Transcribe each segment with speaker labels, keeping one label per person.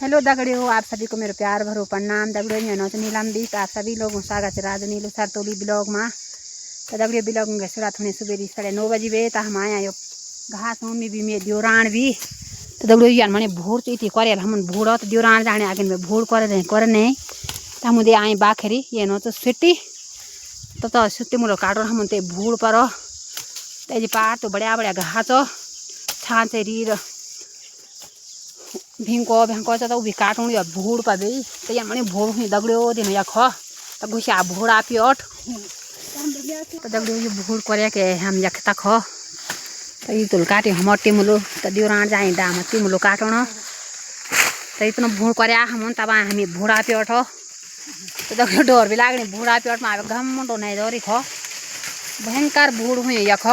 Speaker 1: Hello दगड़ियों, आप सभी को मेरा प्यार भरो प्रणाम। दगड़ियों मैं नीलम दीप, आप सभी लोगों को स्वागत है राजू नीलू सरतोली ब्लॉग में। तो दगड़ियों ब्लॉग में शुरुआत होने सुबह 9:30 बजे तो हम आए आयो घास मम्मी भी में दियोरान भी। तो दगड़ियों यार मैंने भूड़ थी करे हम भूड़ तो दियोरान जाने आगे में भूड़ करे तो मुझे आए बाखरी ये नो तो सुट्टी तो सुट्टी मुलो काटो हम भूड़ पर ते पार तो बढ़िया बढ़िया घास छान से रीर भिंको भेंको तो भी काटूँ भूड़ पर भी तो ये मैंने भूड़ हुई दगड़ियों दिन या ख तो घुसा भूड़ा पियोट तो दगड़ियों ये भूड़ करे के हम यखता ख तो ये तुल काटे हम टिमुलो तो दियोरान जाए दाम टिमुलो काटोण तो इतना भूड़ करे हम तब हमें भूड़ा पियोट तो दगड़ियों डोर भी लागने भूड़ा पियोट में घमंडो नहीं डोरी ख भयंकर भूड़ हुई यख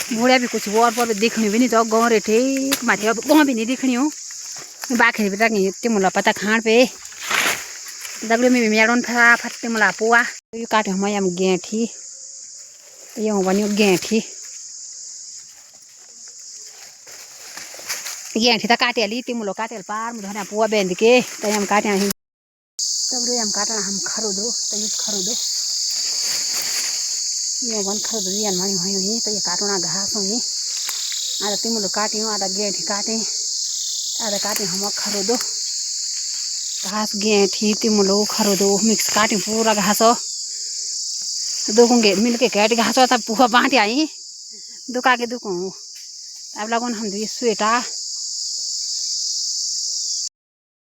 Speaker 1: भूड़ा भी कुछ और पर दिखनी भी नहीं तो गौरे ठीक माथि अब गाँव भी नहीं दिखनी हो बाखरी भी रखनी तिमुला पता खाण पे दगड़ियों में मेड़ोन फटाफट तिमुला पुआ यो काटे हम यहाँ गेठी यो भन्यो गेठी गेठी तो काटे ली तिमुलो काटे पार मुझे पुआ बेंद के तो हम काटे दगड़ियों हम काटना हम खरुदो तो ये खरुदो यो बन खरुदो यान मानी भयो ही तो ये काटना घास हुई आधा तिमुलो काटी आधा गेठी काटे आधा काटे हम खरुदो घास गेठी तिमुलो खरुदो मिक्स काटी पूरा घास दुखोंगे मिल के कैट घास था पूरा बांटे आई दुका के दुखू अब लगन हम ये स्वेटा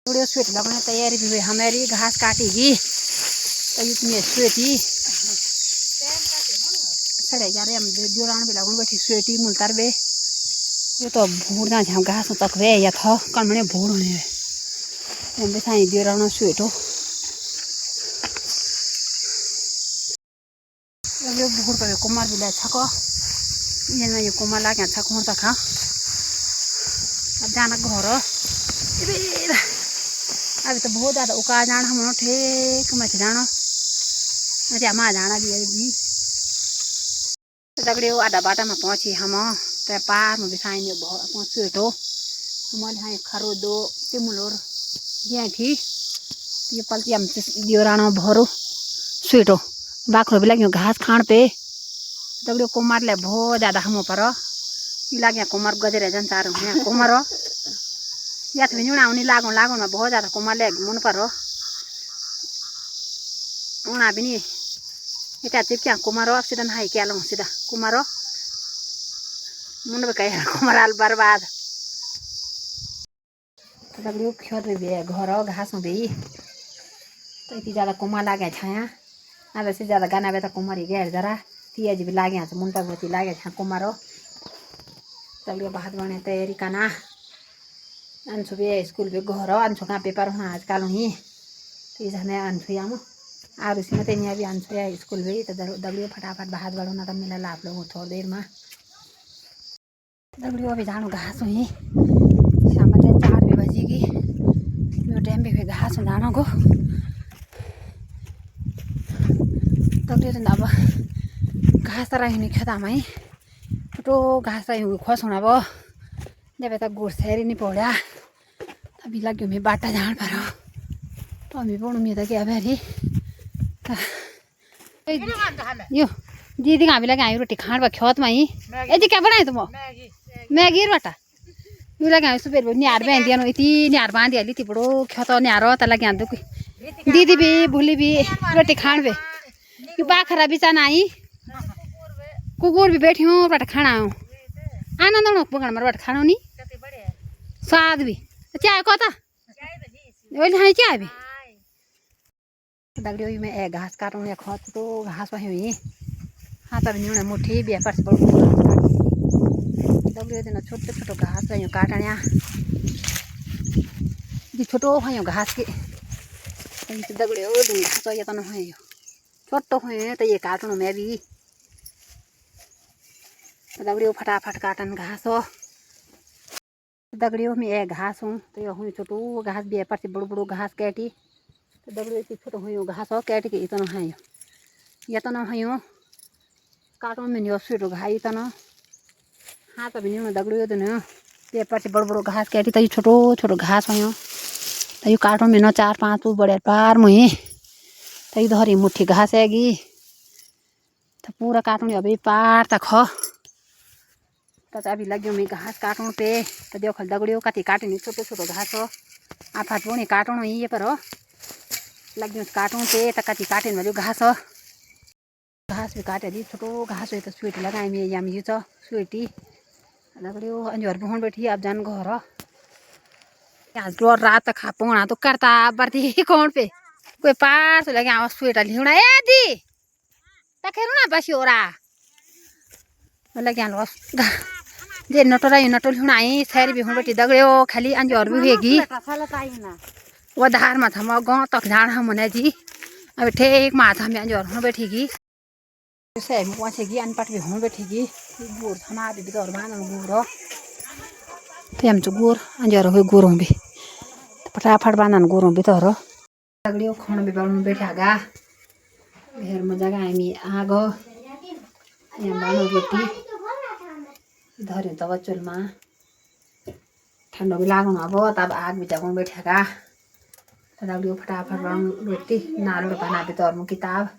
Speaker 1: थोड़ी स्वेट लगने तैयारी भी हुई हमारी घास काटेगी तो इतनी स्वेटी सड़े जा रहे हम जोरान भी लगन बैठी स्वेटी मुलतर बे ये तो भूड़ना झा घास तक वे या था कल मैंने भूड़ होने हम बेसाई जोरान स्वेटो ये भूड़ पर कुमार भी ले छको ये ना ये कुमार लाके छको तक खा अब जाना घर अभी तो बहुत ज़्यादा उका जाना हम ठेक मच जाना अरे अम्मा जाना भी है दगड़ियों आधा बाटा में पहुँची हम तो पार में बिसाई में पहुँचे तो हमारे यहाँ खरुदो तिमुलोर गेठी ये पलती हम दियोराना भरो स्वीटो बाखरो भी लगे घास खाण पे दगड़ियों कुमार ले बहुत ज़्यादा हम पर लगे कुमार गजरे जनता कुमार या तो नुणा उन्हीं लागू लागू में बहुत ज़्यादा कुमार ले मन पर उना भी नहीं इतना चिपक्या कुमारो सीधा नहाई क्या लो सीधा कुमारो मुंड कह कुमार बर्बाद दगड़ियों खेत में भी है घर घास में भी तो इतनी ज़्यादा कुमार लागे छाया आधा से ज़्यादा गाना बेता कुमार ही गया जरा तीज भी लागे तो मुंड पर लागे छा कुमारो दगड़ियों बात बने तैयारी करना अंशु भी स्कूल भी घर अंशु का पेपर होना आजकल ही तो इसमें अंशु आम और उसी में तेनिया भी अंशु है स्कूल भी तो दगड़ियों फटाफट बाहर बढ़ोना तो मिला आप लोगों थोड़ी देर में दगड़ियों अभी जानो घास हुई शाम 4 भी बजेगी मेरे टाइम भी घास जानो को दगड़ियों अब घास तो रही खेता में छोटो घास रही खोस होना अब जब तक गुड़ सैरी नहीं पड़ा अभी लगे मैं बाटा जान पर तो अभी पढ़ू मैं तो क्या भेरी यो दीदी कहाँ भी लगे आई रोटी खाण खेत में ही यदि क्या बनाए तुम मैगी बाटा यो लगे सुबह निहार बहन दिया इतनी निहार बांधी हाली थी बड़ो खेत निहार तो लगे दुख दीदी भी भूली भी रोटी खाण बे यो बाखरा बिचा आई कुकुर भी बैठी हूँ बट खाना हूँ आनंद पकड़ मार बट खाना नहीं स्वाद भी चाय कता हाँ चाय भी दगड़ियों मैं एक घास काटूँ या खत तो घास वही हुई हाथ अब न्यूने मुठी भी पर दगड़ियों दिन छोटो छोटो घास वही काटने छोटो हुई घास के दगड़ियों दिन घास ये तो हुई छोटो हुई तो ये काटूँ मैं भी दगड़ियों फटाफट काटन घास हो दगड़ियों में एक घास हूँ तो ये हुई छोटो घास भी पर बड़ो बड़ो घास कैटी तो दगड़ियों इतनी छोटो हुई घास हो कैट के इतना है ये तो ना है काटो में नहीं स्वीट घाई तो ना हाँ तो भी नहीं दगड़ियों तो ना ये पर बड़ो बड़ो घास काटी तय छोटो छोटो घास हो तय काटो में न 4-5 बड़े पार मुहे तय धरी मुठी घास हैगी तो पूरा काटूँ अभी पार तक हो तो अभी लग्यो मैं घास काटूँ पे तो देखो दगड़ियों कति काटनी छोटो छोटो घास हो आफात बोनी काटूँ ये पर हो लग्यो काटूँ पे तो कति काटे वाले घास हो घास भी काटे दी छोटो घास हो तो स्वीटी लगाए मैं या में तो स्वीटी दगड़ियों अंजोर भी हों बैठी अब जान घर आज डोर रात खा पोना तो करता बरती कौन पे कोई पास लगे आवाज स्वेटर लिउना ए दी तखेरु ना बसी ओरा लगे लो जे नटोरा नटो लिउना आई सैर भी हों बैठी दगड़ियो खाली अंजोर भी हेगी वो धार मा थमा गांव तक जाना हम ने जी अब ठेक मा था मैं अंजोर हों बैठीगी से भी पहुंचेगी अनपट भी हों बैठीगी गुर थमा भी और बान गुर तो हम तो गुर अंजोर हो गुरों भी फटाफट बांधन गुरों भी तो दगड़ियों खाना भी बनाने बैठागा घर में जगह आमी आगो यहाँ बानो रोटी धर्यो तब चुल्मा ठंडो भी लागू अब तब आग भी जगाउँ बैठागा दगड़ियों फटाफट बनाऊँ रोटी नालो बना भी तो किताब